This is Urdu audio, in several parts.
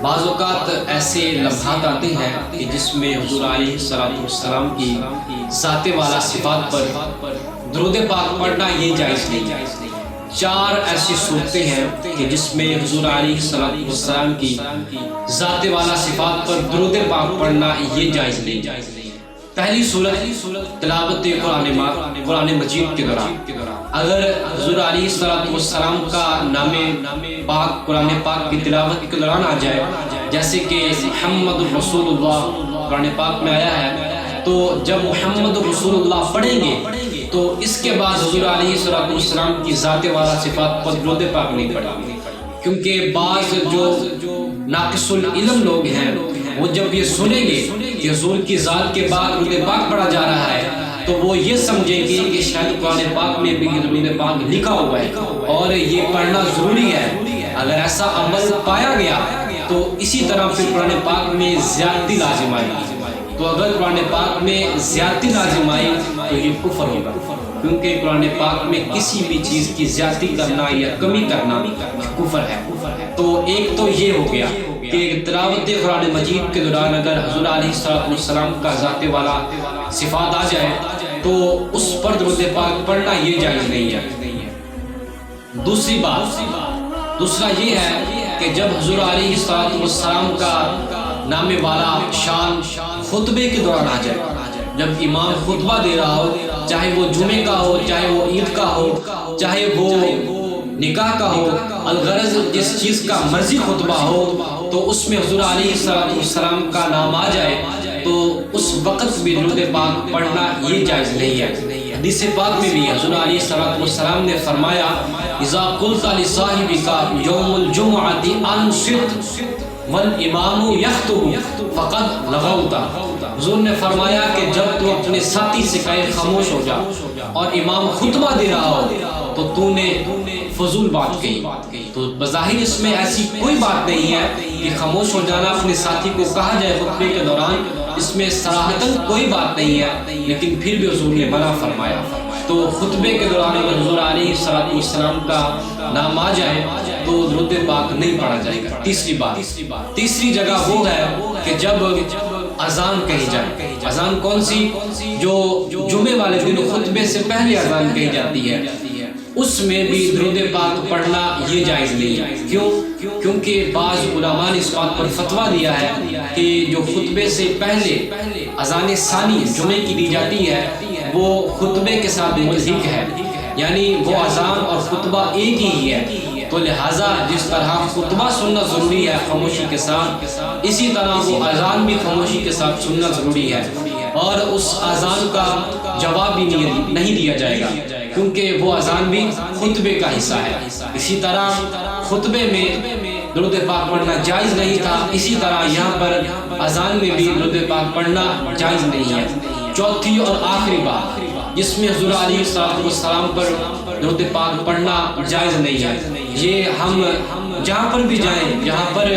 بعض اوقات ایسے لمحات آتے ہیں کہ جس میں حضور علیہ السلام کی ذات والا صفات پر درود پاک پڑھنا یہ جائز نہیں۔ 4 ایسی صورتیں ہیں کہ جس میں حضور علیہ السلام کی ذات والا صفات پر درود پاک پڑھنا یہ جائز نہیں۔ پہلی صورت تلاوت قرآن مجید کے دوران، اگر حضور علیہ السلام کا نام پاک قرآن پاک کی تلاوت کے دوران آ جائے، جیسے کہ محمد رسول اللہ قرآن پاک میں آیا ہے، تو جب محمد رسول اللہ پڑھیں گے تو اس کے بعد حضور علیہ السلام کی ذات والا صفات پر درود پاک نہیں پڑھیں گے، کیونکہ بعض جو ناقص العلم لوگ ہیں وہ جب یہ سنیں گے کہ حضور کی ذات کے بعد درود پاک پڑھا جا رہا ہے تو وہ یہ سمجھیں گے کہ شاید قرآن پاک میں بھی درود پاک لکھا ہوا ہے اور یہ پڑھنا ضروری ہے۔ اگر ایسا عمل پایا گیا تو اسی طرح پھر قرآن پاک میں زیادتی لازم آئے گی۔ تو اگر قرآن پاک میں زیادتی لازم آئی تو یہ کفر ہوگا، کیونکہ قرآن پاک میں کسی بھی چیز کی زیادتی کرنا یا کمی کرنا کفر ہے۔ تو ایک تو یہ ہو گیا کہ تلاوت قرآن مجید کے دوران اگر حضور علیہ السلام کا ذات والا صفات آ جائے تو اس پر درود پاک پڑھنا یہ جائز نہیں ہے۔ دوسرا یہ ہے کہ جب حضور علیہ السلام کا نام والا شان خطبے کے دوران آ جائے، جب امام خطبہ دے رہا ہو، چاہے وہ جمعے کا ہو، چاہے وہ عید کا ہو، چاہے وہ نکاح کا ہو، الغرض جس چیز کا مرضی خطبہ ہو، تو اس میں حضور علیہ السلام کا نام آ جائے تو اس وقت بھی درود پاک پڑھنا یہ جائز نہیں ہے۔ حدیث پاک میں بھی حضور علیہ السلام نے فرمایا اذا قلت لصاحبك یوم الجمعۃ انصت والامام یخطب فقد لغوت، حضور نے فرمایا کہ جب تو اپنے ساتھی سے کہے خاموش ہو جا اور امام خطبہ دے رہا ہو تو تو نے فضول بات کہی۔ تو بظاہر اس میں ایسی کوئی بات نہیں ہے کہ خاموش ہو جانا اپنے ساتھی کو کہا جائے خطبے کے دوران، اس میں صراحتاً کوئی بات نہیں ہے، لیکن پھر بھی حضور نے منع فرمایا۔ تو خطبے کے دوران اگر حضور علیہ السلام کا نام آ جائے تو درود پاک نہیں پڑھا جائے گا۔ تیسری جگہ وہ ہے کہ جب اذان کہی جائے، اذان کون سی؟ جو جمعے والے دن خطبے سے پہلے اذان کہی جاتی ہے، اس میں بھی درود پاک پڑھنا یہ جائز نہیں ہے۔ کیوں؟ کیونکہ بعض علماء نے اس بات پر فتویٰ دیا ہے کہ جو خطبے سے پہلے اذان ثانی جمعے کی دی جاتی ہے وہ خطبے کے ساتھ ملحق ہے، یعنی وہ اذان اور خطبہ ایک ہی ہے، تو لہٰذا جس طرح خطبہ سننا ضروری ہے خاموشی کے ساتھ، اسی طرح وہ اذان بھی خاموشی کے ساتھ سننا ضروری ہے، اور اس اذان کا جواب بھی نہیں دیا جائے گا کیونکہ وہ اذان بھی خطبے کا حصہ ہے۔ اسی طرح خطبے میں درود پاک پڑھنا جائز نہیں تھا، اسی طرح یہاں پر اذان میں بھی درود پاک پڑھنا جائز نہیں ہے۔ چوتھی اور آخری بات جس میں حضور علیہ السلام پر درود پاک پڑھنا جائز نہیں ہے، یہ ہم جہاں پر بھی جائیں جہاں پر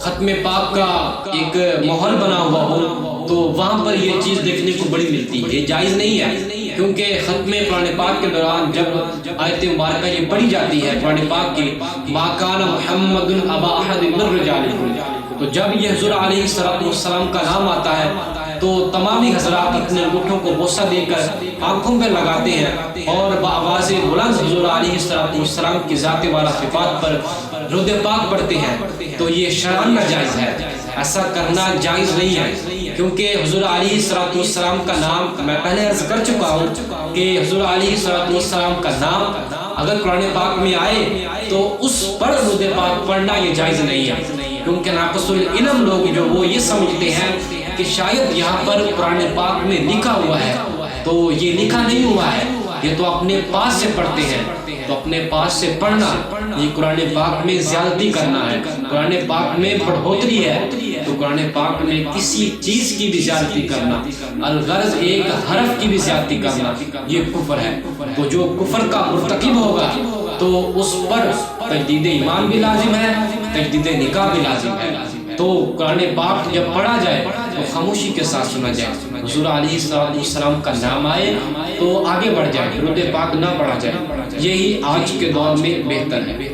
ختم پاک کا ایک مہر بنا ہوا ہو تو وہاں پر یہ چیز دیکھنے کو بڑی ملتی ہے، یہ جائز نہیں ہے، کیونکہ ختم قرآن پاک کے دوران جب آیت مبارکہ یہ پڑھی جاتی ہے قرآن پاک کی ما کان محمد ابا احد من رجالکم، تو جب یہ حضور علیہ السلام کا نام آتا ہے تو تمامی حضرات اپنے انگوٹھوں کو بوسہ دے کر آنکھوں پہ لگاتے ہیں اور بآواز بلند حضور علیہ السلام کی ذات والا صفات پر درود پاک پڑھتے ہیں۔ تو یہ شرعاً ناجائز ہے، ایسا کرنا جائز نہیں ہے، کیونکہ حضور علیہ السلام کا نام میں پہلے عرض کر چکا ہوں کہ حضور علیہ السلام کا نام اگر قرآن پاک میں آئے تو اس پر درود پاک پڑھنا یہ جائز نہیں ہے، کیونکہ ناقص العلم لوگ جو وہ یہ سمجھتے ہیں کہ شاید یہاں پر قرآن پاک میں لکھا ہوا ہے، تو یہ لکھا نہیں ہوا ہے، یہ تو اپنے پاس سے پڑھتے ہیں، تو اپنے پاس سے پڑھنا یہ قرآن پاک میں زیادتی کرنا ہے، قرآن پاک میں بڑھوتری ہے، تو قرآن پاک میں کسی چیز کی بھی زیادتی کرنا، الغرض ایک حرف کی بھی زیادتی کرنا یہ کفر ہے۔ تو جو کفر کا مرتکب ہوگا تو اس پر تجدید ایمان بھی لازم ہے، تجدید نکاح بھی لازم ہے۔ تو قرآن پاک جب پڑھا جائے تو خاموشی کے ساتھ سنا جائے، حضور علیہ السلام کا نام آئے تو آگے بڑھ جائے، درود پاک نہ پڑھا جائے، یہی آج کے دور میں بہتر ہے۔